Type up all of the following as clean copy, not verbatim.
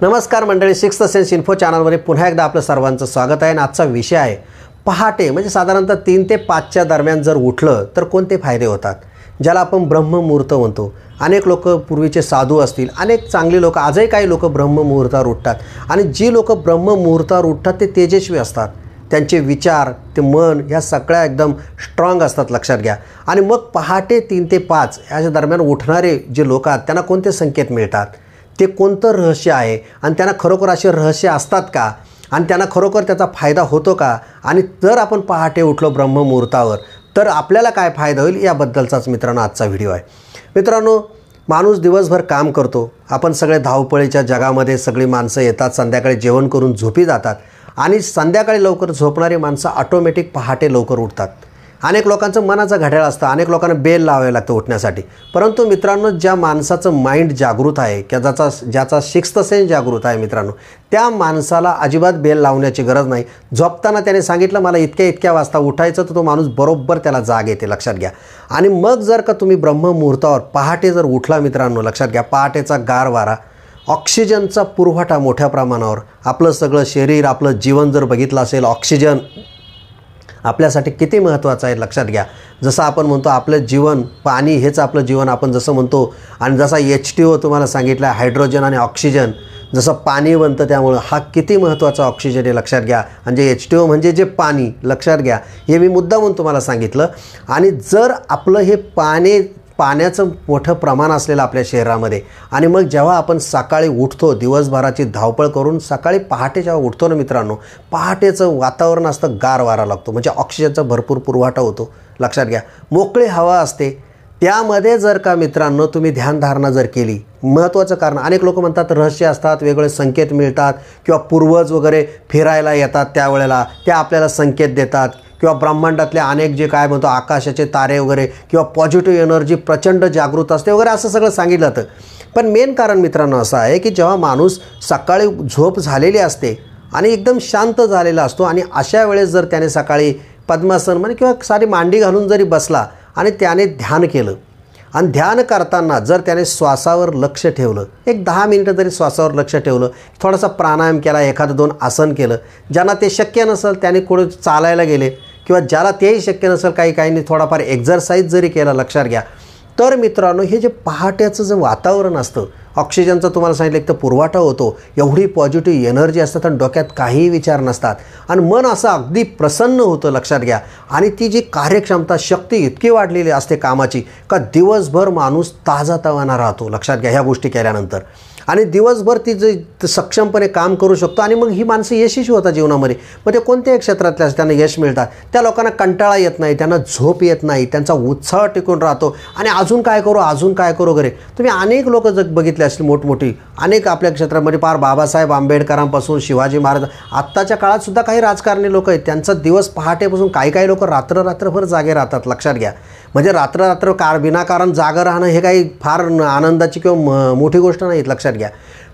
नमस्कार मंडळी, sixth sense info चॅनलवर पुन्हा एकदा आपलं सर्वांचं स्वागत आहे। आणि आजचा विषय आहे पहाटे म्हणजे साधारणतः 3 ते 5च्या दरम्यान जर उठलं तर कोणते फायदे होतात, ज्याला आपण ब्रह्ममुहूर्त म्हणतो। अनेक लोक पूर्वीचे साधू असतील, अनेक चांगली लोक, आजही काही लोक ब्रह्ममुहूर्तावर उठतात आणि जी लोक ब्रह्ममुहूर्तावर उठतात ते तेजस्वी असतात। त्यांचे विचार, ते मन ह्या सगळ्या एकदम स्ट्रॉंग असतात, लक्षात घ्या। आणि मग पहाटे 3 ते 5 याच्या दरम्यान उठणारे जे लोक आहेत त्यांना कोणते संकेत मिळतात, ते कोणतं रहस्य आहे आणि त्यांना खरोखर असे रहस्य असतात का आणि त्यांना खरोखर त्याचा फायदा होतो का, आणि जर आपण पहाटे उठलो ब्रह्ममुहूर्तावर तर आपल्याला काय फायदा होईल याबद्दलचाच मित्रांनो आजचा व्हिडिओ आहे। मित्रांनो, माणूस दिवसभर काम करतो, आपण सगळे धावपळीच्या जगामध्ये सगळी माणसं येतात, संध्याकाळी जेवण करून झोपी जातात आणि संध्याकाळी लवकर झोपणारी माणसं ऑटोमॅटिक पहाटे लवकर उठतात। अनेक लोकांचं मनाचं घड्याळ असतं, अनेक लोकांना बेल लावावे लागतं उठण्यासाठी। परंतु मित्रांनो, ज्या माणसाचं माइंड जागृत आहे किंवा ज्याचा सिक्स्थ सेन्स जागृत आहे मित्रांनो, त्या माणसाला अजिबात बेल लावण्याची गरज नाही। झोपताना त्याने सांगितलं मला इतक्या वाजता उठायचं, तर तो माणूस बरोबर त्याला जाग येते, लक्षात घ्या। आणि मग जर का तुम्ही ब्रह्ममुहूर्तावर पहाटे जर उठला मित्रांनो, लक्षात घ्या, पहाटेचा गार वारा, ऑक्सिजनचा पुरवठा मोठ्या प्रमाणावर, आपलं सगळं शरीर, आपलं जीवन जर बघितलं असेल, ऑक्सिजन आपल्यासाठी किती महत्त्वाचं आहे लक्षात घ्या। जसं आपण म्हणतो आपलं जीवन, पाणी हेच आपलं जीवन आपण जसं म्हणतो, आणि जसा H2O तुम्हाला सांगितलं हायड्रोजन आणि ऑक्सिजन, जसं पाणी बनतं त्यामुळं हा किती महत्त्वाचा ऑक्सिजन आहे, लक्षात घ्या। म्हणजे H2O म्हणजे जे पाणी, लक्षात घ्या, हे मी मुद्दामून तुम्हाला सांगितलं। आणि जर आपलं हे पाण्याचं मोठं प्रमाण असलेलं आपल्या शरीरामध्ये, आणि मग जेव्हा आपण सकाळी उठतो, दिवसभराची धावपळ करून सकाळी पहाटे जेव्हा उठतो ना मित्रांनो, पहाटेचं वातावरण असतं, गार वारा लागतो, म्हणजे ऑक्सिजनचा भरपूर पुरवठा होतो, लक्षात घ्या। मोकळी हवा असते, त्यामध्ये जर का मित्रांनो तुम्ही ध्यानधारणा जर केली, महत्त्वाचं कारण अनेक लोक म्हणतात रहस्य असतात, वेगवेगळे संकेत मिळतात, किंवा पूर्वज वगैरे फिरायला येतात त्यावेळेला ते आपल्याला संकेत देतात, किंवा ब्रह्मांडातले अनेक जे काय म्हणतो आकाशाचे तारे वगैरे, किंवा पॉझिटिव्ह एनर्जी प्रचंड जागृत असते वगैरे, असं सगळं सांगितलं जातं। पण मेन कारण मित्रांनो असं आहे की जेव्हा माणूस सकाळी झोप झालेली असते आणि एकदम शांत झालेला असतो, आणि अशा वेळेस जर त्याने सकाळी पद्मासन म्हणजे किंवा सारी मांडी घालून जरी बसला आणि त्याने ध्यान केलं, आणि ध्यान करताना जर त्याने श्वासावर लक्ष ठेवलं, एक 10 मिनिटं जरी श्वासावर लक्ष ठेवलं, थोडासा प्राणायाम केला, एखादं 2 आसन केलं, ज्यांना ते शक्य नसेल त्याने कुठे चालायला गेले, किंवा ज्याला तेही शक्य नसेल काहींनी थोडाफार एक्झरसाईज जरी केला, लक्षात घ्या, तर मित्रांनो हे जे पहाटेचं जे वातावरण असतं, ऑक्सिजनचा तुम्हाला सांगितलं एक तर पुरवठा होतो, एवढी पॉझिटिव्ह एनर्जी असतात आणि डोक्यात काहीही विचार नसतात, आणि मन असं अगदी प्रसन्न होतं, लक्षात घ्या। आणि ती जी कार्यक्षमता, शक्ती इतकी वाढलेली असते कामाची का दिवसभर माणूस ताजातवाना राहतो, लक्षात घ्या ह्या गोष्टी केल्यानंतर। आणि दिवसभर ती जे सक्षमपणे काम करू शकतो, आणि मग ही माणसं यशस्वी होतात जीवनामध्ये। मग ते कोणत्याही क्षेत्रातल्या त्यांना यश मिळतात, त्या लोकांना कंटाळा येत नाही, त्यांना झोप येत नाही, त्यांचा उत्साह टिकून राहतो, आणि अजून काय करू वगैरे। तुम्ही अनेक लोक जर बघितले असतील मोठमोठी, अनेक आपल्या क्षेत्रामध्ये पार बाबासाहेब आंबेडकरांपासून शिवाजी महाराज, आत्ताच्या काळात सुद्धा काही राजकारणी लोक आहेत, त्यांचा दिवस पहाटेपासून काही लोक रात्रभर जागे राहतात, लक्षात घ्या। म्हणजे रात्र विनाकारण जागं राहणं हे काही फार आनंदाची किंवा मोठी गोष्ट नाही, लक्षात घ्या।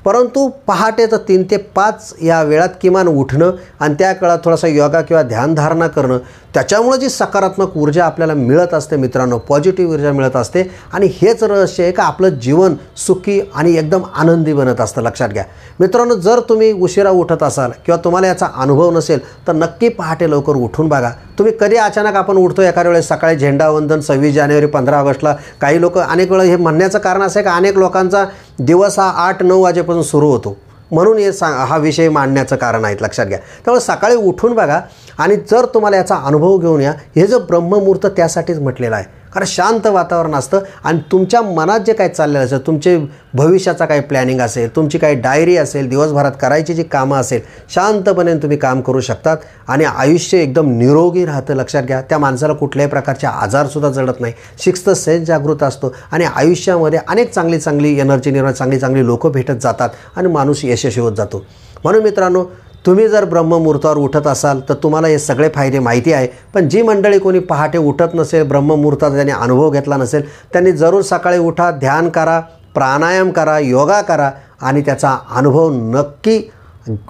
परंतु पहाटेचं 3 ते 5 या वेळात किमान उठणं, आणि त्या काळात थोडासा योगा किंवा ध्यानधारणा करणं, त्याच्यामुळे जी सकारात्मक ऊर्जा आपल्याला मिळत असते मित्रांनो, पॉझिटिव्ह ऊर्जा मिळत असते, आणि हेच रहस्य आहे का आपलं जीवन सुखी आणि एकदम आनंदी बनत असतं, लक्षात घ्या। मित्रांनो, जर तुम्ही उशिरा उठत असाल किंवा तुम्हाला याचा अनुभव नसेल तर नक्की पहाटे लवकर उठून बघा। तुम्ही कधी अचानक आपण उठतो एखाद्या वेळेस सकाळी झेंडावंदन 26 जानेवारी 15 ऑगस्टला, काही लोक अनेक वेळा हे म्हणण्याचं कारण असं आहे का अनेक लोकांचा दिवस हा 8-9 वाजेपासून सुरू होतो, म्हणून हे हा विषय मांडण्याचं कारण आहे, लक्षात घ्या। त्यामुळे सकाळी उठून बघा, आणि जर तुम्हाला याचा अनुभव घेऊन या। हे जो ब्रह्ममुहूर्त त्यासाठीच म्हटलेलं आहे, कारण शांत वातावरण असतं, आणि तुमच्या मनात जे काही चाललेलं असेल, तुमचे भविष्याचा काही प्लॅनिंग असेल, तुमची काही डायरी असेल, दिवसभरात करायची जी कामं असेल, शांतपणे तुम्ही काम करू शकतात, आणि आयुष्य एकदम निरोगी राहतं, लक्षात घ्या। त्या माणसाला कुठल्याही प्रकारचे आजारसुद्धा जडत नाही, सिक्स्थ सेन्स जागृत असतो, आणि आयुष्यामध्ये अनेक चांगली एनर्जी निर्माण, चांगली लोकं भेटत जातात, आणि माणूस यशस्वी होत जातो। म्हणून मित्रांनो, तुम्ही जर ब्रह्ममुहूर्तावर उठत असाल तर तुम्हाला हे सगळे फायदे माहिती आहे। पण जी मंडळी कोणी पहाटे उठत नसेल, ब्रह्ममुहूर्ताचा त्यांनी अनुभव घेतला नसेल, त्यांनी जरूर सकाळी उठा, ध्यान करा, प्राणायाम करा, योगा करा, आणि त्याचा अनुभव नक्की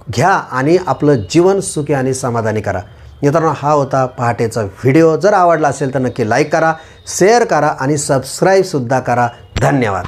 घ्या, आणि आपलं जीवन सुखी आणि समाधानी करा। मित्रांनो, हा होता पहाटेचा व्हिडिओ। जर आवडला असेल तर नक्की लाईक करा, शेअर करा, आणि सबस्क्राईबसुद्धा करा। धन्यवाद।